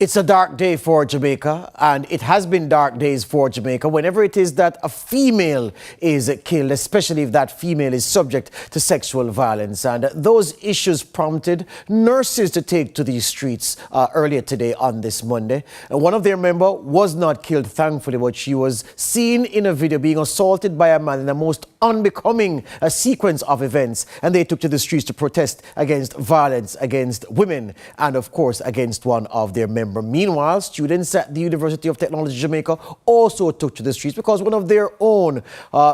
It's a dark day for Jamaica, and it has been dark days for Jamaica whenever it is that a female is killed, especially if that female is subject to sexual violence. And those issues prompted nurses to take to the streets earlier today on this Monday. One of their members was not killed, thankfully, but she was seen in a video being assaulted by a man in a most unbecoming sequence of events. And they took to the streets to protest against violence against women and, of course, against one of their members. Meanwhile, students at the University of Technology Jamaica also took to the streets because one of their own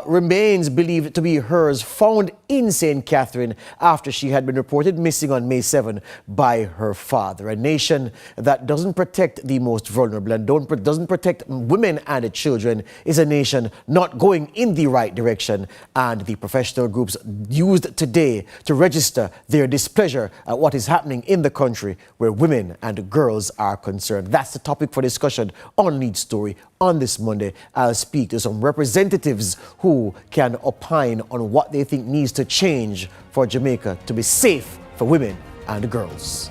remains believed to be hers found in St. Catherine after she had been reported missing on May 7 by her father. A nation that doesn't protect the most vulnerable and doesn't protect women and children is a nation not going in the right direction. And the professional groups used today to register their displeasure at what is happening in the country where women and girls are concerned. That's the topic for discussion on Lead Story on this Monday. I'll speak to some representatives who can opine on what they think needs to change for Jamaica to be safe for women and girls.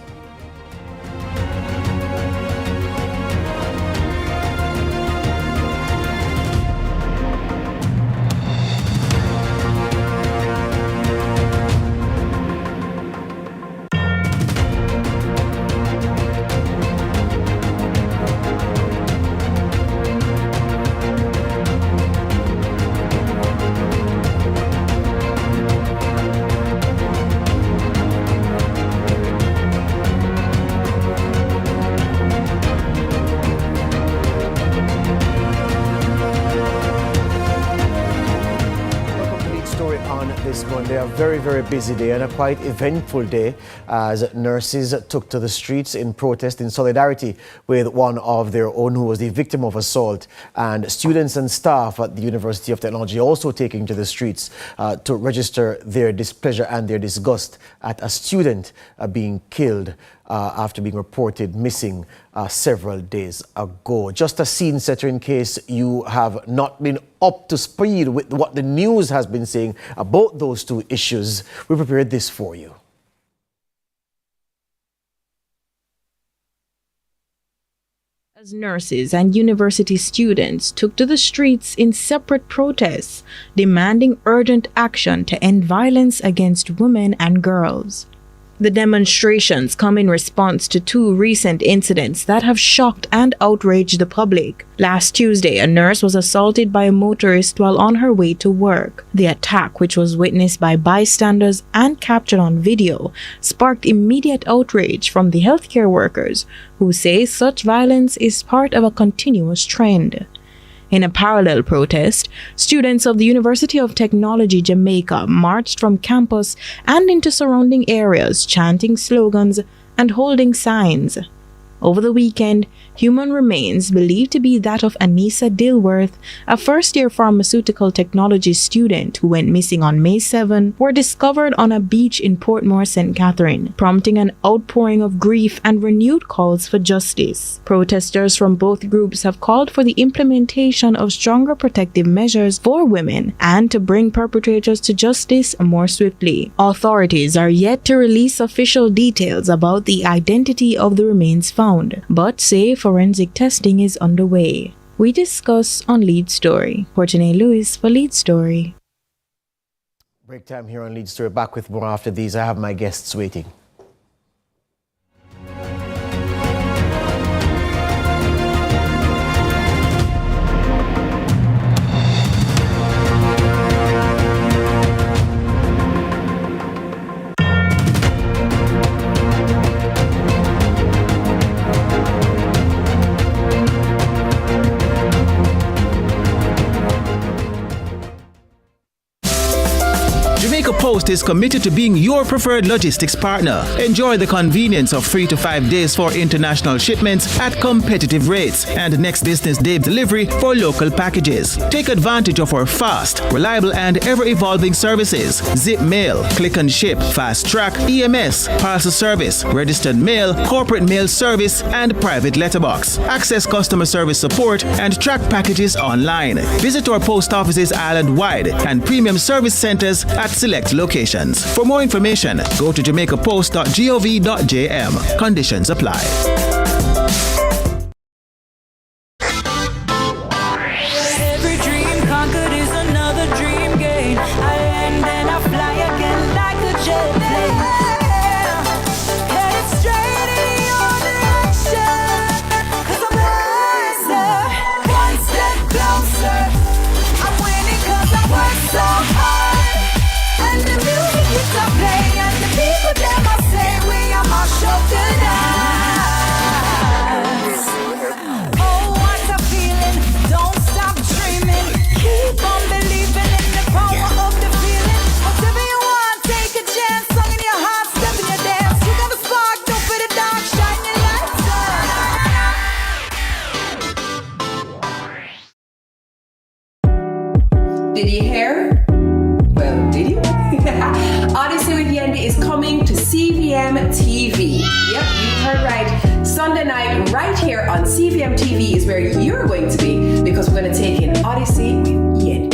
This Monday, a very, very busy day and a quite eventful day as nurses took to the streets in protest in solidarity with one of their own who was the victim of assault, and students and staff at the University of Technology also taking to the streets to register their displeasure and their disgust at a student being killed after being reported missing several days ago. Just a scene setter in case you have not been up to speed with what the news has been saying about those two issues. We prepared this for you. As nurses and university students took to the streets in separate protests, demanding urgent action to end violence against women and girls. The demonstrations come in response to two recent incidents that have shocked and outraged the public. Last Tuesday, a nurse was assaulted by a motorist while on her way to work. The attack, which was witnessed by bystanders and captured on video, sparked immediate outrage from the healthcare workers, who say such violence is part of a continuous trend. In a parallel protest, students of the University of Technology Jamaica marched from campus and into surrounding areas, chanting slogans and holding signs. Over the weekend, human remains believed to be that of Anissa Dilworth, a first-year pharmaceutical technology student who went missing on May 7, were discovered on a beach in Portmore, St. Catherine, prompting an outpouring of grief and renewed calls for justice. Protesters from both groups have called for the implementation of stronger protective measures for women and to bring perpetrators to justice more swiftly. Authorities are yet to release official details about the identity of the remains found, but say forensic testing is underway. We discuss on Lead Story. Courtney Lewis for Lead Story. Break time here on Lead Story. Back with more after these. I have my guests waiting. Jamaica Post is committed to being your preferred logistics partner. Enjoy the convenience of 3 to 5 days for international shipments at competitive rates and next business day delivery for local packages. Take advantage of our fast, reliable and ever-evolving services: zip mail, click and ship, fast track, EMS, parcel service, registered mail, corporate mail service and private letterbox. Access customer service support and track packages online. Visit our post offices island-wide and premium service centers at select locations. For more information, go to jamaicapost.gov.jm. Conditions apply. coming to CVM TV. Yep, you heard right. Sunday night, right here on CVM TV is where you're going to be, because we're going to take in Odyssey with Yeti.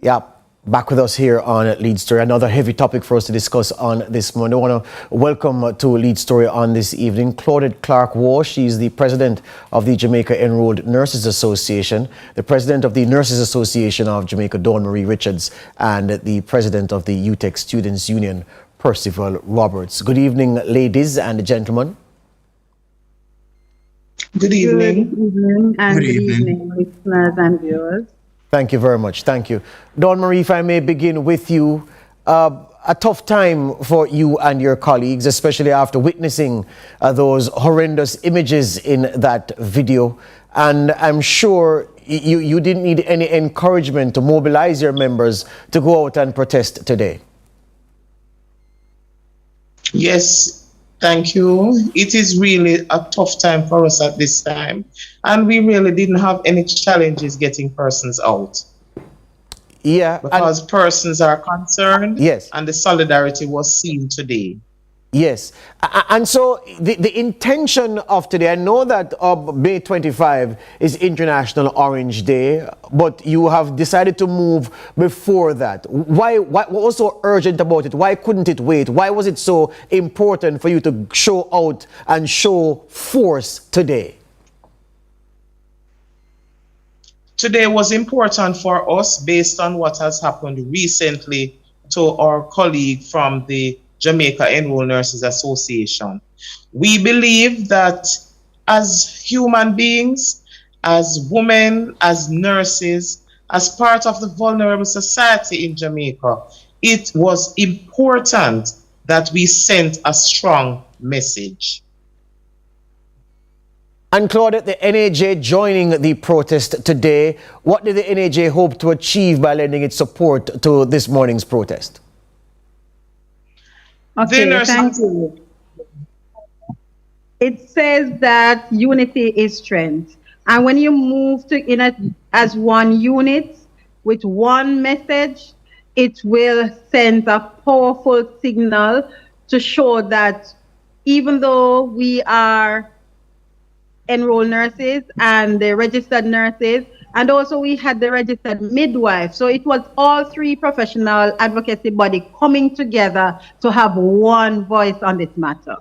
Yeah, back with us here on Lead Story. Another heavy topic for us to discuss on this morning. I want to welcome to Lead Story on this evening Claudette Clark-Waugh. She's the president of the Jamaica Enrolled Nurses Association, the president of the Nurses Association of Jamaica, Dawn Marie Richards, and the president of the UTEC Students Union, Percival Roberts. Good evening, ladies and gentlemen. Good evening. Good evening, and good evening, listeners and viewers. Thank you very much. Thank you. Dawn Marie, if I may begin with you, a tough time for you and your colleagues, especially after witnessing those horrendous images in that video. And I'm sure you didn't need any encouragement to mobilize your members to go out and protest today. Yes, thank you. It is really a tough time for us at this time, and we really didn't have any challenges getting persons out. Yeah, because persons are concerned. Yes, and the solidarity was seen today. Yes, and so the intention of today, I know that May 25 is International Orange Day, but you have decided to move before that. Why? What was so urgent about it? Why couldn't it wait? Why was it so important for you to show out and show force today? Today was important for us based on what has happened recently to our colleague from the Jamaica Enrolled Nurses Association. We believe that as human beings, as women, as nurses, as part of the vulnerable society in Jamaica, it was important that we sent a strong message. And Claudette, the NAJ joining the protest today, what did the NAJ hope to achieve by lending its support to this morning's protest? Okay, thank you. It says that unity is strength. And when you move as one unit with one message, it will send a powerful signal to show that even though we are enrolled nurses and the registered nurses, and also we had the registered midwife. So it was all three professional advocacy bodies coming together to have one voice on this matter.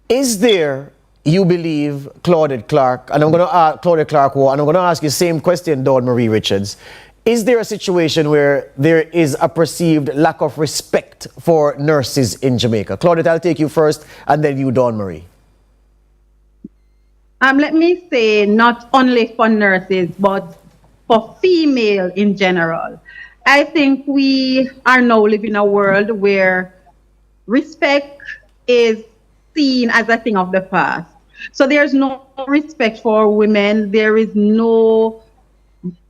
Is there, you believe, Claudette Clark, and I'm going to ask Claudette Clark-Waugh, and I'm going to ask you the same question, Dawn Marie Richards. Is there a situation where there is a perceived lack of respect for nurses in Jamaica? Claudette, I'll take you first, and then you, Dawn Marie. Let me say, not only for nurses, but for female in general. I think we are now living in a world where respect is seen as a thing of the past. So there's no respect for women. There is no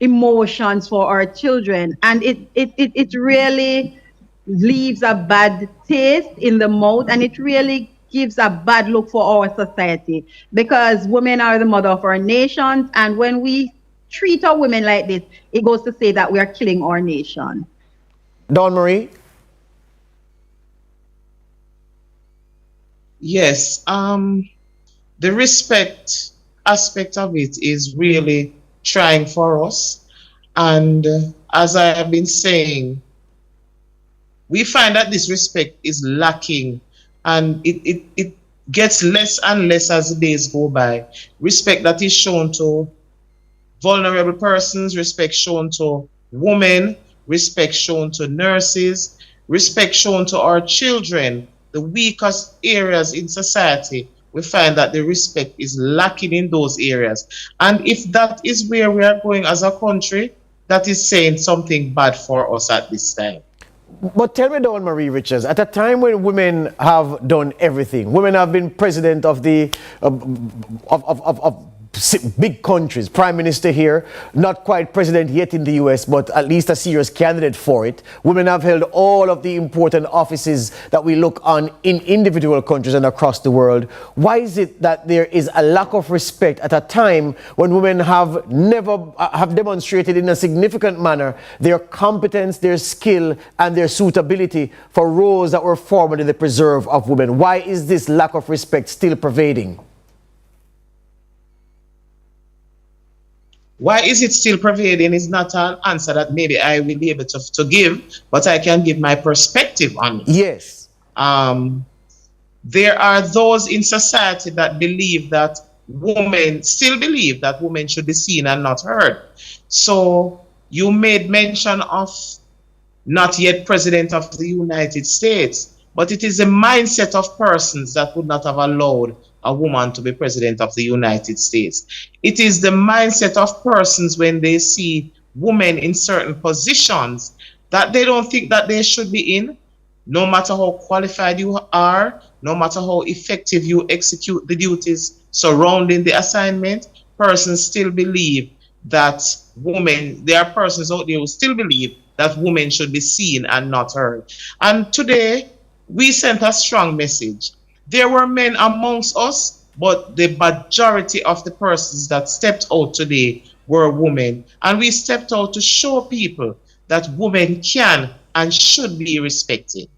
emotions for our children. And it really leaves a bad taste in the mouth, and it really gives a bad look for our society, because women are the mother of our nations, and when we treat our women like this, it goes to say that we are killing our nation. Dawn Marie? Yes, the respect aspect of it is really trying for us, and as I have been saying, we find that this respect is lacking, and it gets less and less as the days go by. Respect that is shown to vulnerable persons, respect shown to women, respect shown to nurses, respect shown to our children, the weakest areas in society. We find that the respect is lacking in those areas. And if that is where we are going as a country, that is saying something bad for us at this time. But tell me, Dawn Marie Richards, at a time when women have done everything, women have been president of the of big countries, prime minister here, not quite president yet in the US, but at least a serious candidate for it. Women have held all of the important offices that we look on in individual countries and across the world. Why is it that there is a lack of respect at a time when women have demonstrated in a significant manner their competence, their skill, and their suitability for roles that were formerly the preserve of women? Why is this lack of respect still pervading? Why is it still pervading is not an answer that maybe I will be able to give, but I can give my perspective on it. Yes. There are those in society that still believe that women should be seen and not heard. So you made mention of not yet president of the United States, but it is a mindset of persons that would not have allowed a woman to be president of the United States. It is the mindset of persons when they see women in certain positions that they don't think that they should be in, no matter how qualified you are, no matter how effective you execute the duties surrounding the assignment. Persons still believe that there are persons out there who still believe that women should be seen and not heard. And today, we sent a strong message. There were men amongst us, but the majority of the persons that stepped out today were women. And we stepped out to show people that women can and should be respected.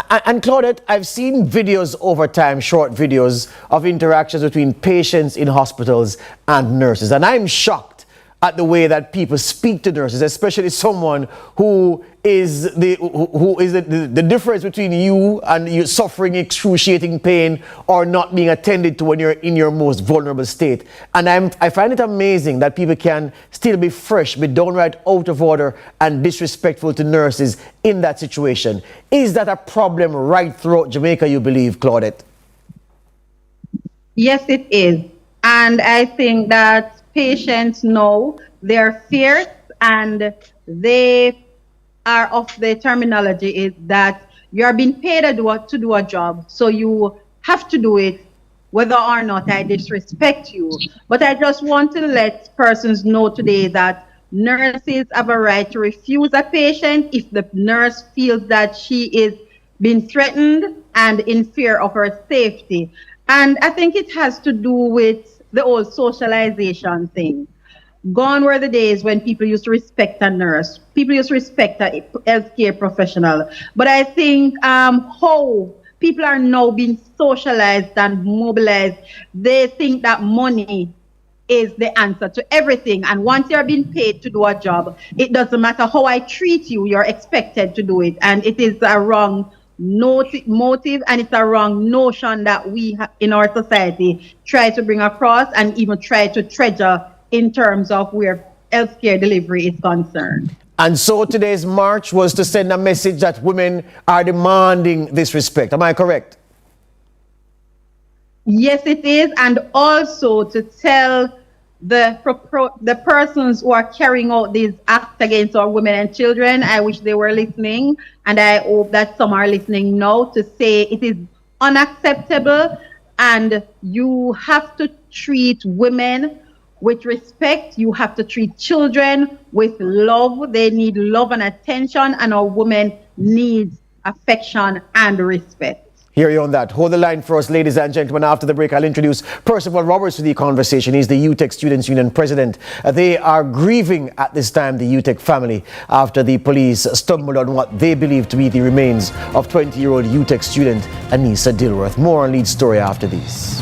And Claudette, I've seen videos over time, short videos of interactions between patients in hospitals and nurses. And I'm shocked at the way that people speak to nurses, especially someone who is the difference between you and you suffering excruciating pain or not being attended to when you're in your most vulnerable state. And I find it amazing that people can still be fresh, be downright out of order and disrespectful to nurses in that situation. Is that a problem right throughout Jamaica, you believe, Claudette? Yes, it is. And I think that patients know their fears, and they are of the terminology is that you are being paid to do a job, so you have to do it whether or not I disrespect you. But I just want to let persons know today that nurses have a right to refuse a patient if the nurse feels that she is being threatened and in fear of her safety. And I think it has to do with the old socialization thing. Gone were the days when people used to respect a nurse. People used to respect a healthcare professional. But I think how people are now being socialized and mobilized, they think that money is the answer to everything. And once you're being paid to do a job, it doesn't matter how I treat you, you're expected to do it. And it is a wrong motive, and it's a wrong notion that we in our society try to bring across and even try to treasure in terms of where healthcare delivery is concerned. And so today's march was to send a message that women are demanding this respect. Am I correct? Yes, it is. And also to tell the persons who are carrying out these acts against our women and children, I wish they were listening, and I hope that some are listening now, to say it is unacceptable and you have to treat women with respect. You have to treat children with love. They need love and attention, and our women need affection and respect. Hear you on that. Hold the line for us, ladies and gentlemen. After the break, I'll introduce Percival Roberts to the conversation. He's the UTEC Students Union president. They are grieving at this time, the UTEC family, after the police stumbled on what they believe to be the remains of 20-year-old UTEC student Anissa Dilworth. More on Lead Story after this.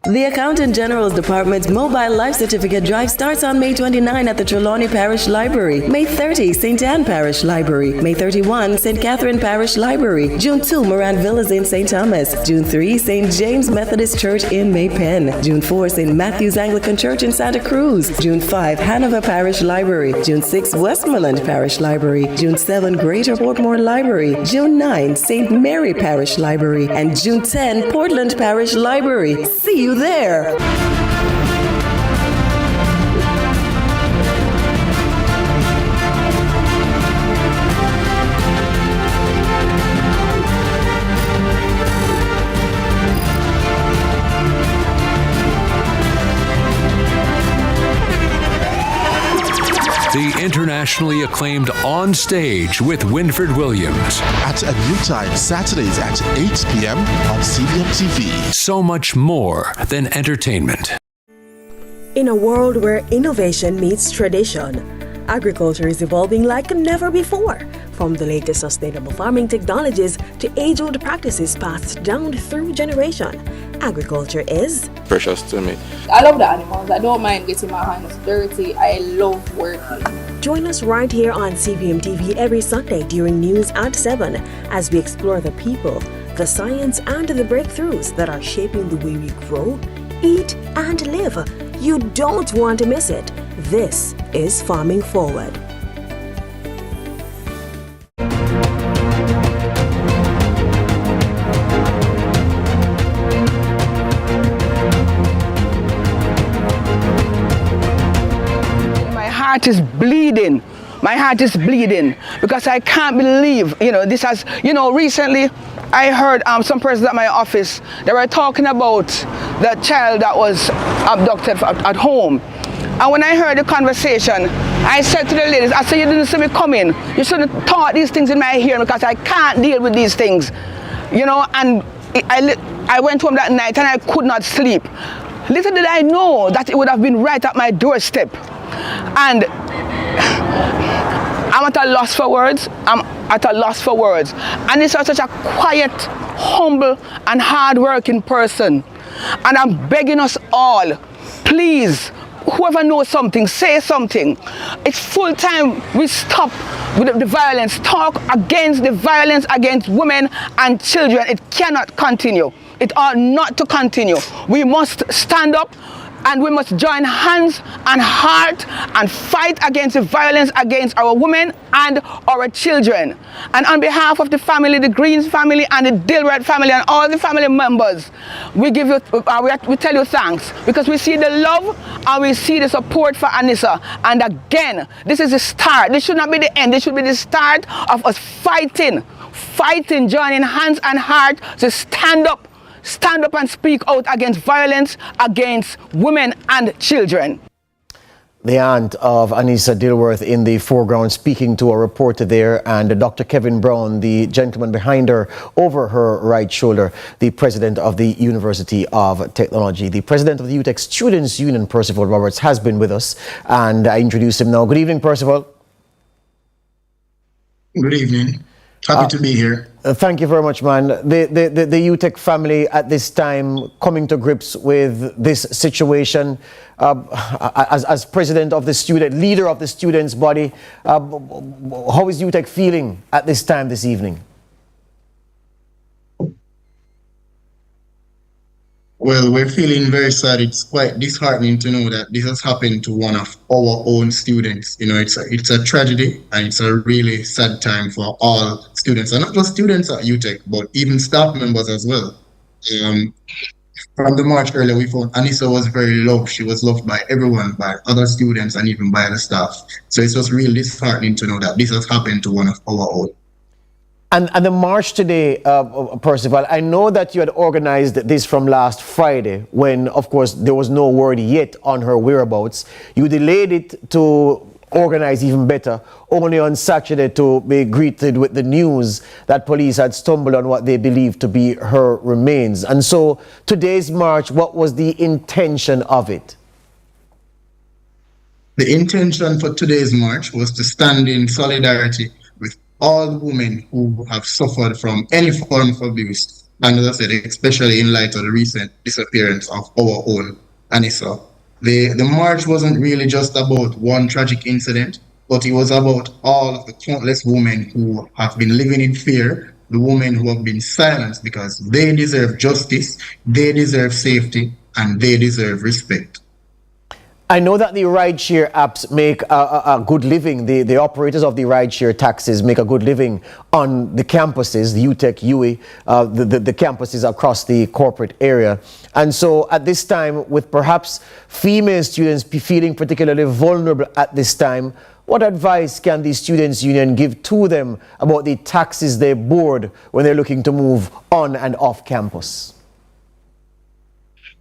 The Accountant General's Department's Mobile Life Certificate Drive starts on May 29 at the Trelawney Parish Library, May 30, St. Anne Parish Library, May 31, St. Catherine Parish Library, June 2, Moran Villas in St. Thomas, June 3, St. James Methodist Church in Maypen, June 4, St. Matthew's Anglican Church in Santa Cruz, June 5, Hanover Parish Library, June 6, Westmoreland Parish Library, June 7, Greater Portmore Library, June 9, St. Mary Parish Library, and June 10, Portland Parish Library. See you there. internationally acclaimed On Stage with Winfred Williams. At a new time, Saturdays at 8 p.m. on CVM TV. So much more than entertainment. In a world where innovation meets tradition, agriculture is evolving like never before. From the latest sustainable farming technologies to age-old practices passed down through generation, agriculture is precious to me. I love the animals. I don't mind getting my hands dirty. I love working. Join us right here on CVM TV every Sunday during news at 7 as we explore the people, the science, and the breakthroughs that are shaping the way we grow, eat, and live. You don't want to miss it. This is Farming Forward. My heart is bleeding. My heart is bleeding because I can't believe, this has, recently I heard some persons at my office, they were talking about the child that was abducted at home. And when I heard the conversation, I said to the ladies, I said, you didn't see me coming. You shouldn't have taught these things in my hearing because I can't deal with these things. And I went home that night and I could not sleep. Little did I know that it would have been right at my doorstep. And I'm at a loss for words. And this was such a quiet, humble, and hard-working person. And I'm begging us all, please, whoever knows something, say something. It's full time we stop with the violence. Talk against the violence against women and children. It cannot continue. It ought not to continue. We must stand up and we must join hands and heart and fight against the violence against our women and our children. And on behalf of the family, the Greens family and the Dilworth family and all the family members, we tell you thanks because we see the love and we see the support for Anissa. And again, this is the start. This should not be the end. This should be the start of us fighting, joining hands and heart to stand up and speak out against violence against women and children. The aunt of Anissa Dilworth in the foreground speaking to a reporter there, and Dr. Kevin Brown, the gentleman behind her, over her right shoulder, the president of the University of Technology. The president of the UTech Students Union, Percival Roberts, has been with us, and I introduce him now. Good evening, Percival. Good evening. Happy to be here. Thank you very much, man. The UTech family at this time coming to grips with this situation. As president of the leader of the students' body, how is UTech feeling at this time this evening? Well, we're feeling very sad. It's quite disheartening to know that this has happened to one of our own students. It's a tragedy and it's a really sad time for all students, and not just students at UTech, but even staff members as well. From the march earlier, we found Anissa was very loved. She was loved by everyone, by other students and even by the staff. So it's just really disheartening to know that this has happened to one of our own. And the march today, Percival, I know that you had organized this from last Friday when, of course, there was no word yet on her whereabouts. You delayed it to organize even better, only on Saturday to be greeted with the news that police had stumbled on what they believed to be her remains. And so today's march, what was the intention of it? The intention for today's march was to stand in solidarity with all women who have suffered from any form of abuse, and as I said, especially in light of the recent disappearance of our own Anissa. The march wasn't really just about one tragic incident, but it was about all of the countless women who have been living in fear, the women who have been silenced because they deserve justice, they deserve safety, and they deserve respect. I know that the rideshare apps make a good living. The operators of the rideshare taxis make a good living on the campuses, the UTech, UE, the campuses across the corporate area. And so at this time, with perhaps female students feeling particularly vulnerable at this time, what advice can the Students' Union give to them about the taxis they board when they're looking to move on and off campus?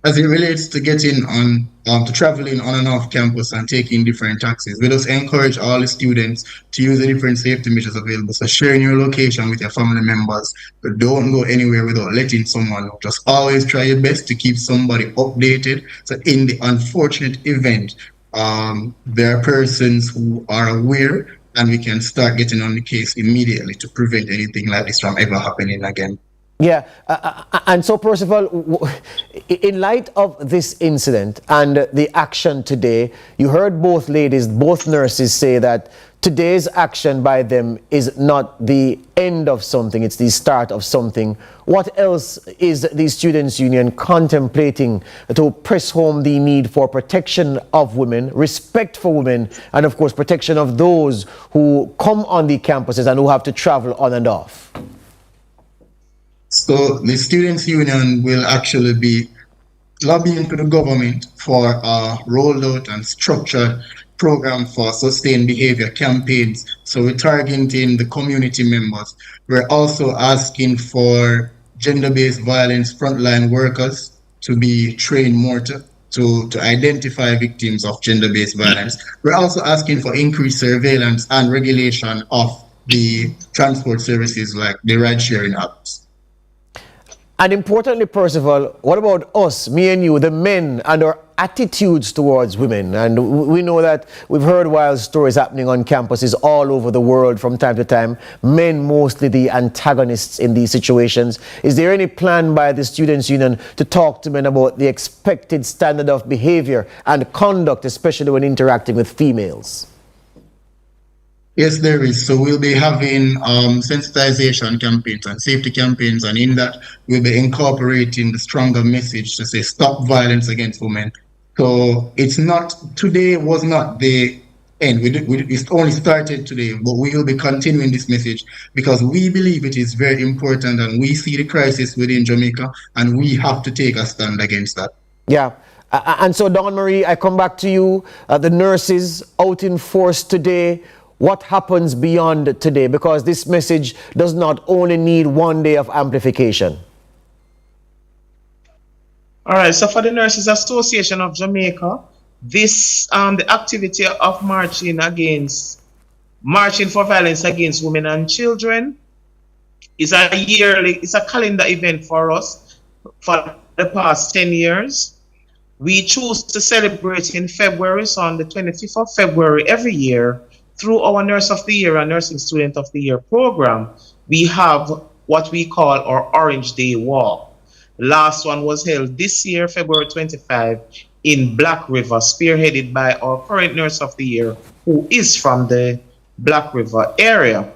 as it relates to getting on, to traveling on and off campus and taking different taxis, we just encourage all the students to use the different safety measures available. So sharing your location with your family members, but don't go anywhere without letting someone know. Just always try your best to keep somebody updated. So in the unfortunate event, there are persons who are aware, and we can start getting on the case immediately to prevent anything like this from ever happening again. Yeah, and so Percival, in light of this incident and the action today, you heard both ladies, both nurses say that today's action by them is not the end of something, it's the start of something. What else is the Students' Union contemplating to press home the need for protection of women, respect for women, and of course protection of those who come on the campuses and who have to travel on and off? So the Students' Union will actually be lobbying to the government for a rolled out and structured program for sustained behavior campaigns. So we're targeting the community members. We're also asking for gender-based violence frontline workers to be trained more to identify victims of gender-based violence. We're also asking for increased surveillance and regulation of the transport services like the ride-sharing apps. And importantly, Percival, what about us, me and you, the men, and our attitudes towards women? And we know that we've heard wild stories happening on campuses all over the world from time to time. Men mostly the antagonists in these situations. Is there any plan by the Students' Union to talk to men about the expected standard of behavior and conduct, especially when interacting with females? Yes, there is. So we'll be having sensitization campaigns and safety campaigns, and in that we'll be incorporating the stronger message to say stop violence against women. So it's not, today was not the end. It only started today, but we will be continuing this message because we believe it is very important, and we see the crisis within Jamaica, and we have to take a stand against that. Yeah. And so, Dawn Marie, I come back to you. The nurses out in force today. What happens beyond today? Because this message does not only need one day of amplification. All right, so for the Nurses Association of Jamaica, this the activity of marching for violence against women and children is it's a calendar event for us for the past 10 years. We choose to celebrate in February, so on the 25th of February every year. Through our Nurse of the Year and Nursing Student of the Year program, we have what we call our Orange Day Walk. The last one was held this year, February 25, in Black River, spearheaded by our current Nurse of the Year, who is from the Black River area.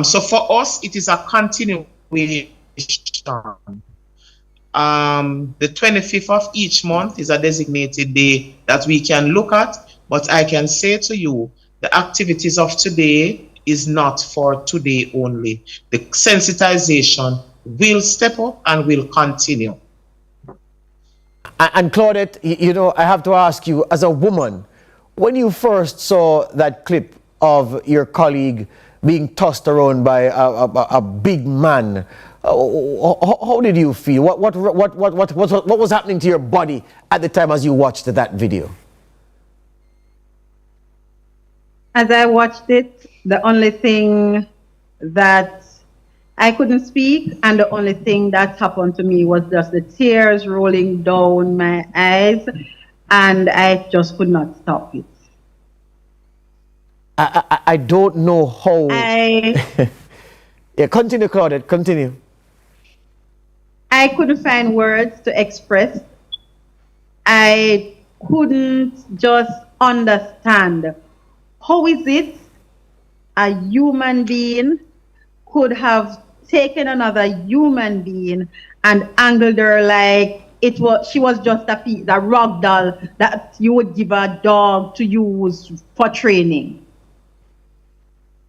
So for us, it is a continuation. The 25th of each month is a designated day that we can look at, but I can say to you, the activities of today is not for today only. The sensitization will step up and will continue. And Claudette, you know, I have to ask you, as a woman, when you first saw that clip of your colleague being tossed around by a big man, how did you feel? What was happening to your body at the time as you watched that video? As I watched it, the only thing that I couldn't speak, and the only thing that happened to me was just the tears rolling down my eyes, and I just could not stop it. I don't know how. Yeah, continue, Claudette, continue. I couldn't find words to express. I couldn't just understand. How is it a human being could have taken another human being and angled her like she was just a rag doll that you would give a dog to use for training?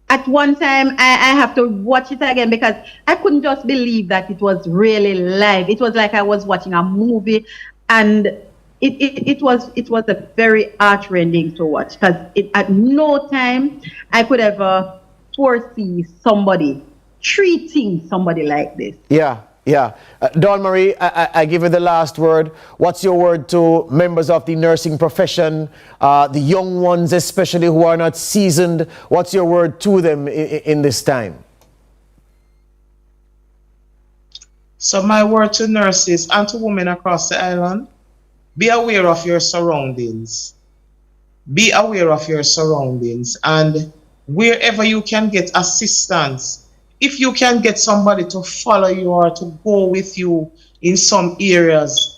At one time, I have to watch it again because I couldn't just believe that it was really live. It was like I was watching a movie, and it was a very heart-rending to watch because at no time I could ever foresee somebody treating somebody like this. Yeah. Yeah. Dawn Marie, I give you the last word. What's your word to members of the nursing profession, the young ones especially who are not seasoned? What's your word to them in this time? So my word to nurses and to women across the island, be aware of your surroundings. Be aware of your surroundings, and wherever you can get assistance, if you can get somebody to follow you or to go with you in some areas,